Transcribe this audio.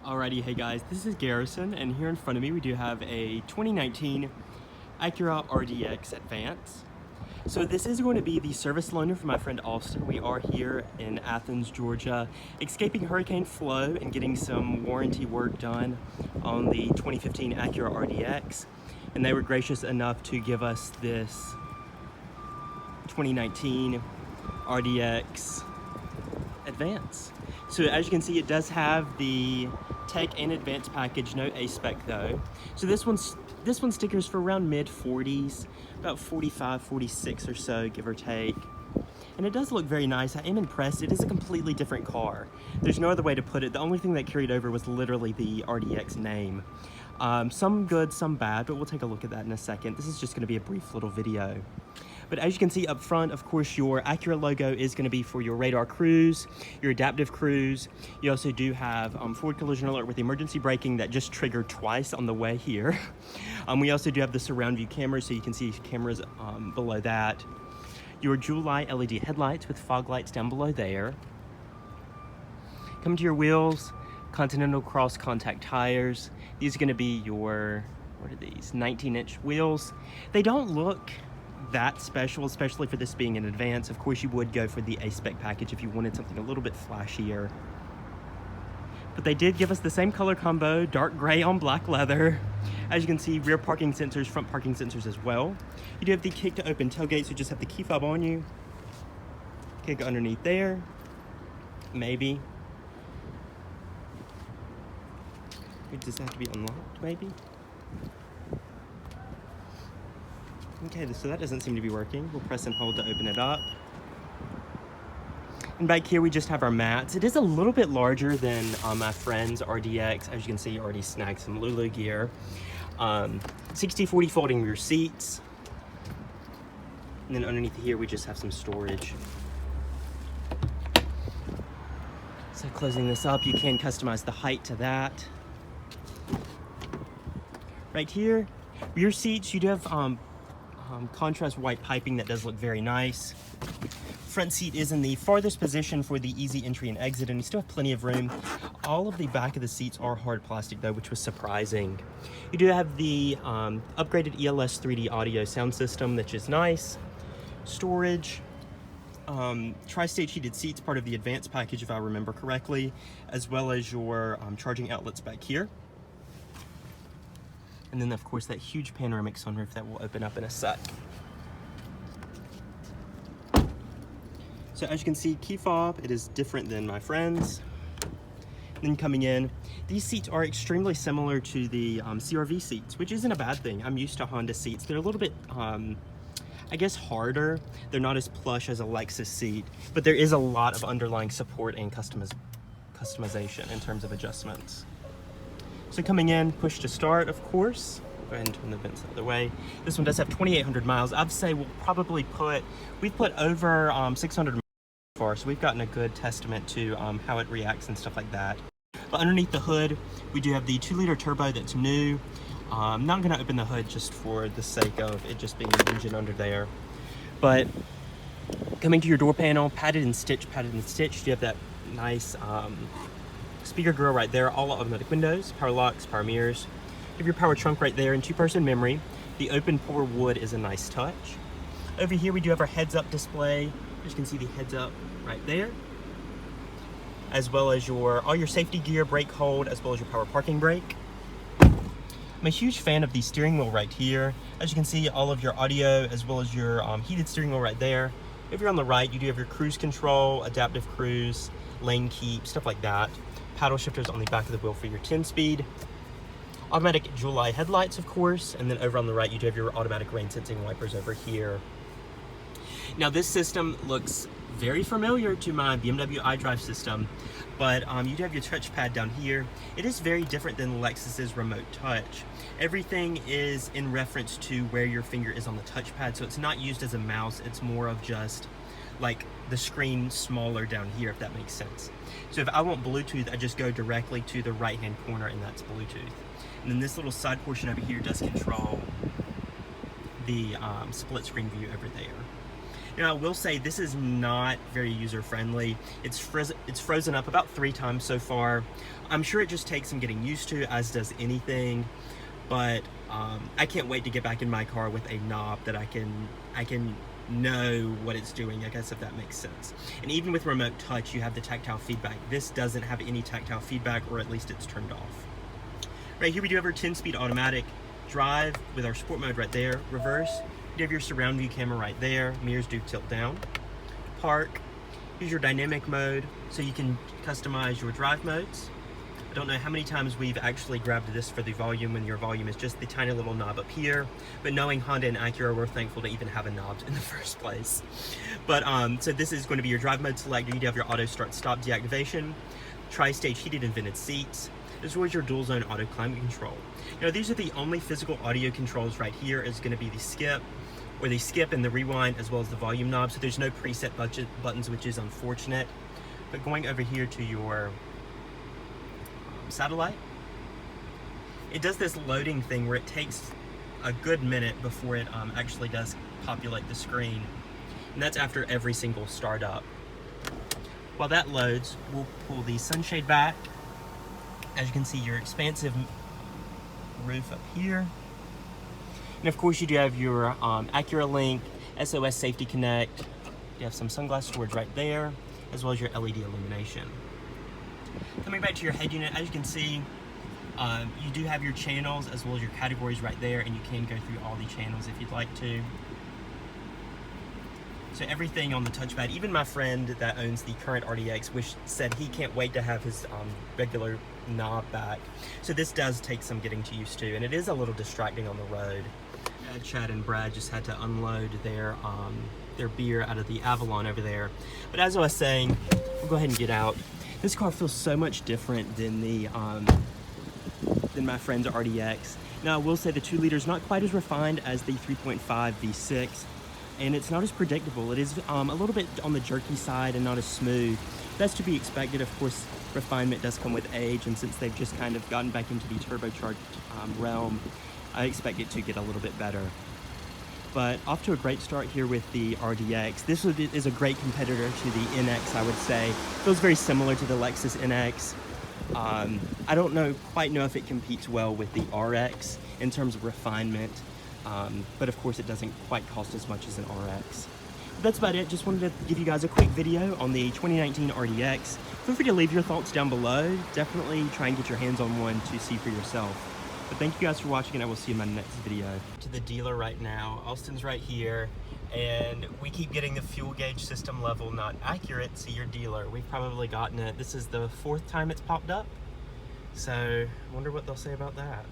Alrighty, hey guys, this is Garrison, and here in front of me we do have a 2019 Acura RDX Advance. So this is going to be the service loaner for my friend Austin. We are here in Athens, Georgia, escaping Hurricane Flo and getting some warranty work done on the 2015 Acura RDX. And they were gracious enough to give us this 2019 RDX Advance. So as you can see, it does have the Tech and Advanced package, no A-Spec though. So this one stickers for around mid-40s, about 45, 46 or so, give or take. And it does look very nice. I am impressed. It is a completely different car. There's no other way to put it. The only thing that carried over was literally the RDX name. Some good, some bad, but we'll take a look at that in a second. This is just going to be a brief little video. But as you can see up front, of course, your Acura logo is going to be for your radar cruise, your adaptive cruise. You also do have forward collision alert with emergency braking that just triggered twice on the way here. We also do have the surround view camera, so you can see cameras below that. Your dual light LED headlights with fog lights down below there. Coming to your wheels, Continental Cross Contact tires. These are going to be your, what are these, 19-inch wheels. They don't look that special, especially for this being an Advance. Of course, you would go for the A-Spec package if you wanted something a little bit flashier. But they did give us the same color combo, dark gray on black leather. As you can see, rear parking sensors, front parking sensors as well. You do have the kick to open tailgate, so you just have the key fob on you. Kick underneath there, maybe. It just have to be unlocked, maybe. Okay, so that doesn't seem to be working. We'll press and hold to open it up. And back here we just have our mats. It is a little bit larger than my friend's RDX. As you can see, you already snagged some Lulu gear. 60/40 folding rear seats. And then underneath here we just have some storage. So closing this up, you can customize the height to that. Right here, rear seats, you do have contrast white piping that does look very nice. Front seat is in the farthest position for the easy entry and exit, and you still have plenty of room. All of the back of the seats are hard plastic though, which was surprising. You do have the upgraded ELS 3D audio sound system, which is nice. Storage, tri-stage heated seats, part of the Advanced package if I remember correctly, as well as your charging outlets back here. And then of course that huge panoramic sunroof that will open up in a sec. So as you can see, key fob, it is different than my friend's. Then coming in, these seats are extremely similar to the CR-V seats, which isn't a bad thing. I'm used to Honda seats. They're a little bit, I guess, harder. They're not as plush as a Lexus seat, but there is a lot of underlying support and customization in terms of adjustments. So coming in, push to start, of course. Go ahead and turn the vents the other way. This one does have 2,800 miles. I'd say we'll probably we've put over 600 miles so far, so we've gotten a good testament to how it reacts and stuff like that. But underneath the hood, we do have the 2-liter turbo that's new. I'm not gonna open the hood just for the sake of it just being an engine under there. But coming to your door panel, padded and stitched. You have that nice speaker grill right there, all automatic windows, power locks, power mirrors. You have your power trunk right there and 2-person memory. The open pore wood is a nice touch. Over here we do have our heads-up display. As you can see, the heads-up right there, as well as all your safety gear, brake hold, as well as your power parking brake. I'm a huge fan of the steering wheel right here. As you can see, all of your audio, as well as your heated steering wheel right there. If you're on the right, you do have your cruise control, adaptive cruise, lane keep, stuff like that. Paddle shifters on the back of the wheel for your 10-speed. Automatic dual light headlights, of course, and then over on the right you do have your automatic rain sensing wipers over here. Now this system looks very familiar to my BMW iDrive system, but you do have your touchpad down here. It is very different than Lexus's remote touch. Everything is in reference to where your finger is on the touchpad, so it's not used as a mouse. It's more of just like the screen smaller down here, if that makes sense. So if I want Bluetooth, I just go directly to the right hand corner and that's Bluetooth. And then this little side portion over here does control the split screen view over there. Now, I will say this is not very user-friendly. It's frozen up about 3 times so far. I'm sure it just takes some getting used to, as does anything. But I can't wait to get back in my car with a knob that I can know what it's doing, I guess, if that makes sense. And even with remote touch, you have the tactile feedback. This doesn't have any tactile feedback, or at least it's turned off. Right here we do have our 10-speed automatic. Drive with our sport mode right there. Reverse, you have your surround view camera right there. Mirrors do tilt down. Park, here's your dynamic mode, so you can customize your drive modes. I don't know how many times we've actually grabbed this for the volume when your volume is just the tiny little knob up here, but knowing Honda and Acura, we're thankful to even have a knob in the first place. But so this is going to be your drive mode selector. You have your auto start stop deactivation, tri-stage heated and vented seats, as well as your dual zone auto climate control. Now these are the only physical audio controls right here. Is going to be the skip and the rewind, as well as the volume knob. So there's no preset buttons, which is unfortunate. But going over here to your satellite, it does this loading thing where it takes a good minute before it actually does populate the screen, and that's after every single startup. While that loads, we'll pull the sunshade back. As you can see, your expansive roof up here, and of course you do have your Acura Link, SOS Safety Connect. You have some sunglass storage right there, as well as your LED illumination. Coming back to your head unit, as you can see, you do have your channels as well as your categories right there, and you can go through all the channels if you'd like to. So everything on the touchpad, even my friend that owns the current RDX said he can't wait to have his regular knob back. So this does take some getting used to, and it is a little distracting on the road. Chad and Brad just had to unload their beer out of the Avalon over there. But as I was saying, we'll go ahead and get out. This car feels so much different than my friend's RDX. Now I will say the 2 liter is not quite as refined as the 3.5 V6, and it's not as predictable. It is a little bit on the jerky side and not as smooth. That's to be expected. Of course, refinement does come with age, and since they've just kind of gotten back into the turbocharged realm, I expect it to get a little bit better. But off to a great start here with the RDX. This is a great competitor to the NX, I would say. Feels very similar to the Lexus NX. I don't quite know if it competes well with the RX in terms of refinement, but of course it doesn't quite cost as much as an RX. But that's about it. Just wanted to give you guys a quick video on the 2019 RDX. Feel free to leave your thoughts down below. Definitely try and get your hands on one to see for yourself. But thank you guys for watching, and I will see you in my next video. To the dealer right now. Austin's right here, and we keep getting the fuel gauge system level not accurate. See your dealer. We've probably gotten it. This is the 4th time it's popped up, so I wonder what they'll say about that.